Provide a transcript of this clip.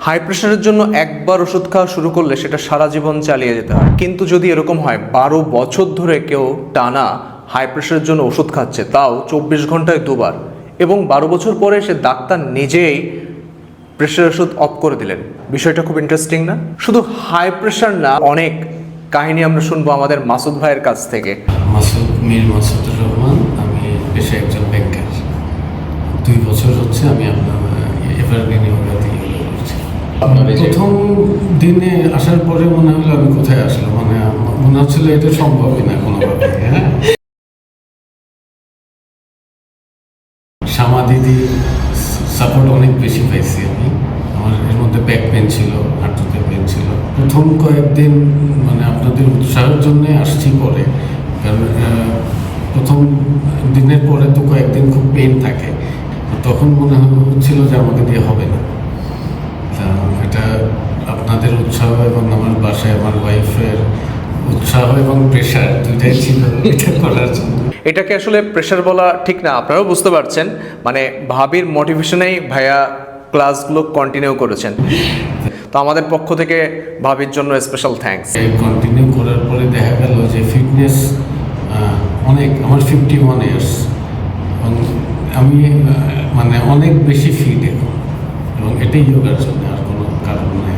High প্রেশারের জন্য একবার ওষুধ খাওয়া শুরু করলে সেটা সারা জীবন চালিয়ে যেতে হয়, কিন্তু যদি এরকম হয় 12 বছর ধরে কেউ টানা হাই প্রেশারের জন্য ওষুধ খাচ্ছে, তাও 24 ঘন্টায় দুবার, এবং 12 বছর পরে সে ডাক্তার নিজেই প্রেশার ওষুধ অফ করে দিলেন, বিষয়টা খুব ইন্টারেস্টিং না? শুধু হাই প্রেশার না, অনেক কাহিনী আমরা শুনবো আমাদের মাসুদ ভাইয়ের কাছ থেকে। মীর মাসুদুর রহমান, আমি পেশায় একজন ব্যাংকার। 2 বছর হচ্ছে আমি আপনার এভারগ্রিন ইউনিভার্সিটি করছি। প্রথম দিনে আসার পরে মনে হলো আমি কোথায় আসলাম, মনে হচ্ছিল এটা সম্ভবই না কোনোভাবে। হ্যাঁ, শ্যামা দিদি সাপোর্ট অনেক বেশি পাইছি আমি। আমার এর মধ্যে ব্যাক পেন ছিল, হাঁটুতে পেন ছিল। প্রথম কয়েকদিন আপনাদের উৎসাহের জন্যে আসছি পরে, কারণ প্রথম দিনের পরে তো কয়েকদিন খুব পেন থাকে, তখন মনে হচ্ছিল যে আমাকে দিয়ে হবে না। এটা আপনাদের উৎসাহ এবং আমার বাসায় আমার ওয়াইফের উৎসাহ এবং প্রেশার দুইটাই ছিল এটা করার জন্য। এটাকে আসলে প্রেশার বলা ঠিক না, আপনারাও বুঝতে পারছেন। ভাবির মোটিভেশনেই ভাইয়া ক্লাসগুলো কন্টিনিউ করেছেন। তো আমাদের পক্ষ থেকে ভাবির জন্য স্পেশাল থ্যাঙ্কস। কন্টিনিউ করার পরে দেখা গেল যে ফিটনেস অনেক, আমার 51 ইয়ার্স এবং আমি অনেক বেশি ফিট এখন, এবং এটাই যোগার জন্য, আর কোনো কারণ নেই।